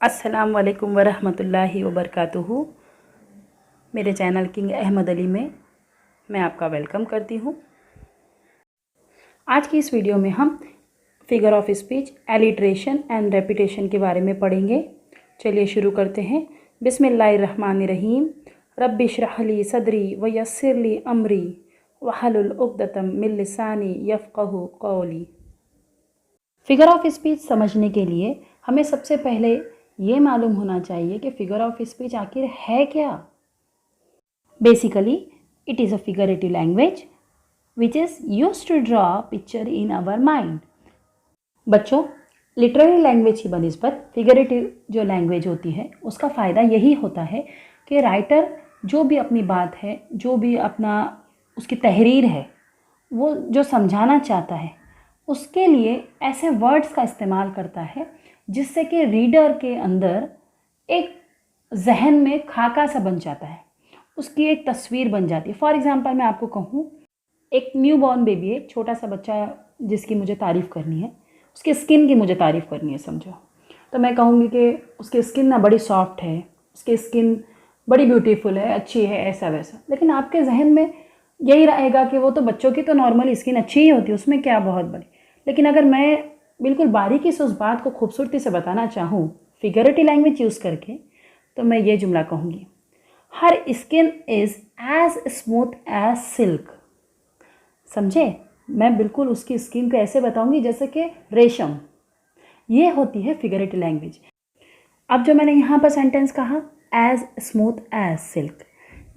अस्सलाम वालेकुम वरहमतुल्लाहि वबरकातुहू। मेरे चैनल किंग अहमद अली में मैं आपका वेलकम करती हूँ। आज की इस वीडियो में हम figure of speech, alliteration and repetition के बारे में पढ़ेंगे। चलिए शुरू करते हैं। बिस्मिल्लाहिर्रहमानिर्रहीम। रब्बि इश्रह ली सदरी व यस्सिर ली अमरी वहलुल उक़दतम मिन लिसानी यफ़क़हू क़ौली। फिगर ऑफ स्पीच समझने के लिए हमें सबसे पहले ये मालूम होना चाहिए कि फिगर ऑफ स्पीच आखिर है क्या। Basically it is a figurative language which is used to draw picture in our mind. बच्चों, लिटरेरी लैंग्वेज की बनिस्बत फिगरेटिव जो लैंग्वेज होती है उसका फ़ायदा यही होता है कि राइटर जो भी अपनी बात है, जो भी अपना उसकी तहरीर है, वो जो समझाना चाहता है उसके लिए ऐसे वर्ड्स का इस्तेमाल करता है जिससे कि रीडर के अंदर एक जहन में खाका सा बन जाता है, उसकी एक तस्वीर बन जाती है। फॉर एग्ज़ाम्पल मैं आपको कहूँ, एक न्यू बॉर्न बेबी है, छोटा सा बच्चा जिसकी मुझे तारीफ़ करनी है, उसके स्किन की मुझे तारीफ़ करनी है समझो, तो मैं कहूँगी कि उसकी स्किन ना बड़ी सॉफ्ट है, उसकी स्किन बड़ी ब्यूटीफुल है, अच्छी है, ऐसा वैसा। लेकिन आपके जहन में यही रहेगा कि वो तो बच्चों की तो नॉर्मल स्किन अच्छी ही होती है, उसमें क्या बहुत बड़ी। लेकिन अगर मैं बिल्कुल बारीकी से उस बात को खूबसूरती से बताना चाहूँ फिगरेटिव लैंग्वेज यूज़ करके, तो मैं ये जुमला कहूँगी, her skin is as smooth as silk. समझे? मैं बिल्कुल उसकी स्किन को ऐसे बताऊँगी जैसे कि रेशम। ये होती है फिगरेटिव लैंग्वेज। अब जो मैंने यहाँ पर सेंटेंस कहा एज स्मूथ एज सिल्क,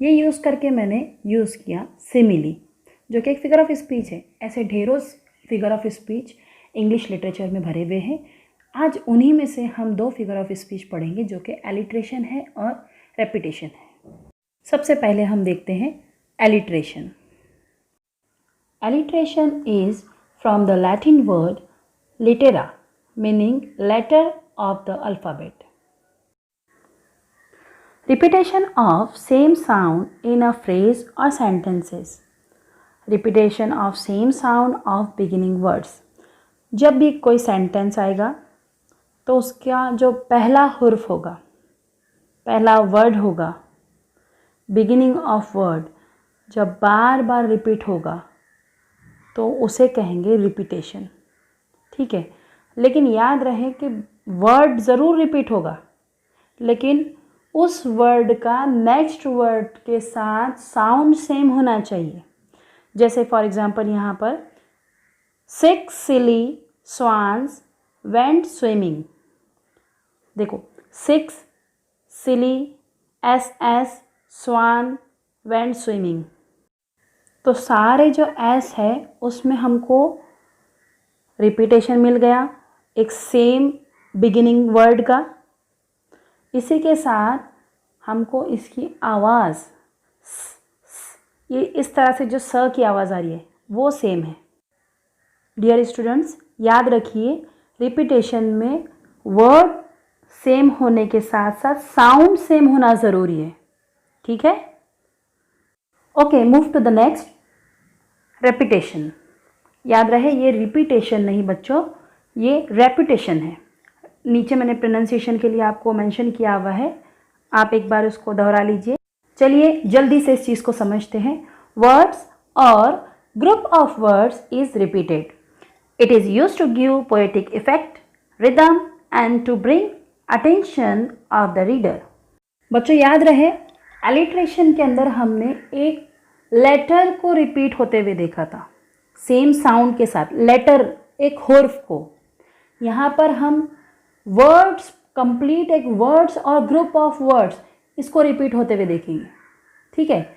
ये यूज़ करके मैंने यूज़ किया सिमिली, जो कि एक फिगर ऑफ स्पीच है। ऐसे ढेरों figure of speech English literature में भरे हुए हैं। आज उन्हीं में से हम दो फिगर ऑफ स्पीच पढ़ेंगे जो कि एलिट्रेशन है और रेपिटेशन है। सबसे पहले हम देखते हैं alliteration. Alliteration is from the Latin word littera meaning letter of the alphabet. Repetition of same sound in a phrase or sentences. Repetition of same sound of beginning words. जब भी कोई सेंटेंस आएगा तो उसका जो पहला हुर्फ होगा, पहला वर्ड होगा, बिगिनिंग ऑफ वर्ड जब बार बार रिपीट होगा तो उसे कहेंगे रिपीटेशन। ठीक है, लेकिन याद रहे कि वर्ड ज़रूर रिपीट होगा, लेकिन उस वर्ड का नेक्स्ट वर्ड के साथ साउंड सेम होना चाहिए। जैसे फॉर एग्ज़ाम्पल यहाँ पर 6 सिली स्वान्स वेंट स्विमिंग। देखो 6 सिली एस स्वान वेंट स्विमिंग, तो सारे जो एस है उसमें हमको रिपीटेशन मिल गया एक सेम बिगिनिंग वर्ड का। इसी के साथ हमको इसकी आवाज़ ये इस तरह से जो स की आवाज़ आ रही है वो सेम है। डियर स्टूडेंट्स, याद रखिए रिपीटेशन में वर्ड सेम होने के साथ साथ साउंड सेम होना ज़रूरी है। ठीक है, okay, move to the next repetition. याद रहे ये रिपीटेशन नहीं बच्चों, ये रेपिटेशन है। नीचे मैंने प्रोनाउंसिएशन के लिए आपको मेंशन किया हुआ है, आप एक बार उसको दोहरा लीजिए। चलिए जल्दी से इस चीज़ को समझते हैं। वर्ड्स और group of words is repeated. It is used to give poetic effect, rhythm and to bring attention of the reader. बच्चों याद रहे एलिट्रेशन के अंदर हमने एक लेटर को रिपीट होते हुए देखा था, सेम साउंड के साथ लेटर, एक हुर्फ को। यहाँ पर हम वर्ड्स कंप्लीट एक वर्ड्स और ग्रुप ऑफ वर्ड्स इसको रिपीट होते हुए देखेंगे। ठीक है,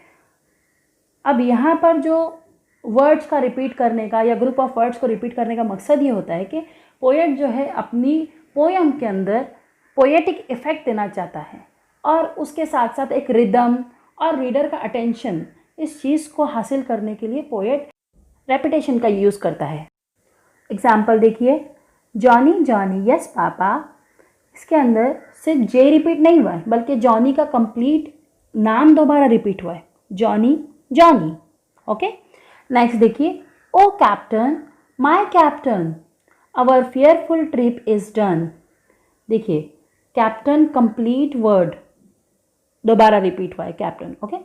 अब यहाँ पर जो वर्ड्स का रिपीट करने का या ग्रुप ऑफ वर्ड्स को रिपीट करने का मकसद ये होता है कि पोएट जो है अपनी पोयम के अंदर पोएटिक इफेक्ट देना चाहता है और उसके साथ साथ एक रिदम और रीडर का अटेंशन, इस चीज़ को हासिल करने के लिए पोएट रेपिटेशन का यूज़ करता है। एग्जाम्पल देखिए, जॉनी जॉनी यस पापा, इसके अंदर सिर्फ जे रिपीट नहीं हुआ है बल्कि जॉनी का कंप्लीट नाम दोबारा रिपीट हुआ है, जॉनी जॉनी। ओके, नेक्स्ट देखिए, O captain my captain our fearful trip is done. देखिए कैप्टन कंप्लीट वर्ड दोबारा रिपीट हुआ है कैप्टन। ओके,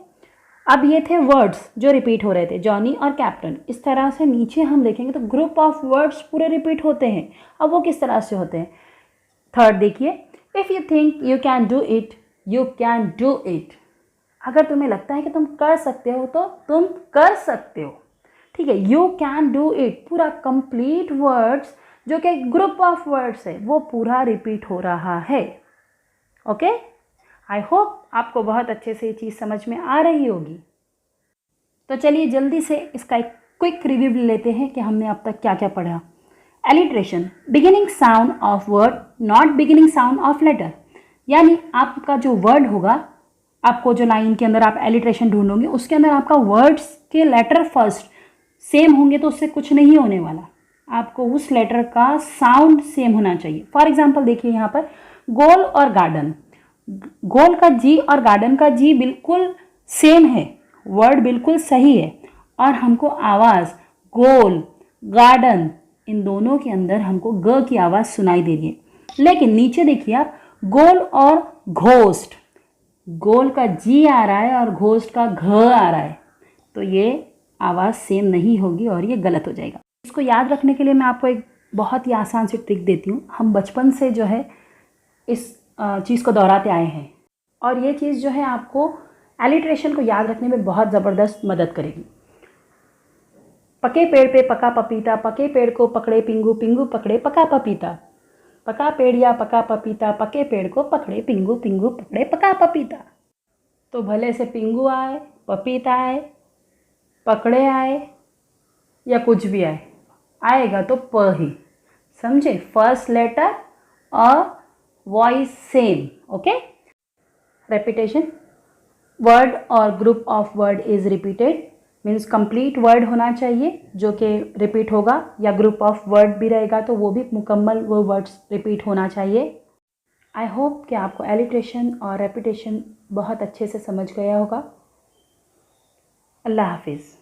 अब ये थे वर्ड्स जो रिपीट हो रहे थे, जॉनी और कैप्टन। इस तरह से नीचे हम देखेंगे तो ग्रुप ऑफ वर्ड्स पूरे रिपीट होते हैं। अब वो किस तरह से होते हैं? थर्ड देखिए, if you think you can do it, you can do it. अगर तुम्हें लगता है कि तुम कर सकते हो तो तुम कर सकते हो। ठीक है, यू कैन डू इट पूरा कंप्लीट वर्ड्स जो कि ग्रुप ऑफ वर्ड्स है वो पूरा रिपीट हो रहा है। ओके, आई होप आपको बहुत अच्छे से ये चीज़ समझ में आ रही होगी। तो चलिए जल्दी से इसका एक क्विक रिव्यू लेते हैं कि हमने अब तक क्या क्या पढ़ा। Alliteration, beginning sound of word not beginning sound of letter, यानी आपका जो वर्ड होगा, आपको जो लाइन के अंदर आप एलिट्रेशन ढूंढोगे उसके अंदर आपका वर्ड्स के लेटर फर्स्ट सेम होंगे तो उससे कुछ नहीं होने वाला। आपको उस लेटर का साउंड सेम होना चाहिए। फॉर एग्जाम्पल देखिए यहाँ पर गोल और गार्डन, गोल का जी और गार्डन का जी बिल्कुल सेम है, वर्ड बिल्कुल सही है, और हमको आवाज़ गोल गार्डन इन दोनों के अंदर हमको ग की आवाज़ सुनाई दे रही है। लेकिन नीचे देखिए आप, गोल और घोस्ट, गोल का जी आ रहा है और घोस्ट का घ आ रहा है, तो ये आवाज़ सेम नहीं होगी और ये गलत हो जाएगा। इसको याद रखने के लिए मैं आपको एक बहुत ही आसान सी ट्रिक देती हूँ। हम बचपन से जो है इस चीज़ को दोहराते आए हैं और ये चीज़ जो है आपको एलिट्रेशन को याद रखने में बहुत ज़बरदस्त मदद करेगी। पके पेड़ पे पका पपीता, पके पेड़ को पकड़े पिंगू, पिंगू पकड़े पका पपीता, पका पेड़ या पका पपीता, पके पेड़ को पकड़े पिंगू, पिंगू पकड़े पका पपीता। तो भले से पिंगू आए, पपीता आए, पकड़े आए या कुछ भी आए, आएगा तो प ही, समझे? फर्स्ट लेटर और voice same. Okay, repetition, word और group of word is repeated means complete word होना चाहिए जो कि रिपीट होगा, या ग्रुप ऑफ वर्ड भी रहेगा तो वो भी मुकम्मल वो वर्ड्स रिपीट होना चाहिए। आई होप कि आपको एलिट्रेशन और रेपिटेशन बहुत अच्छे से समझ गया होगा। अल्लाह हाफिज़।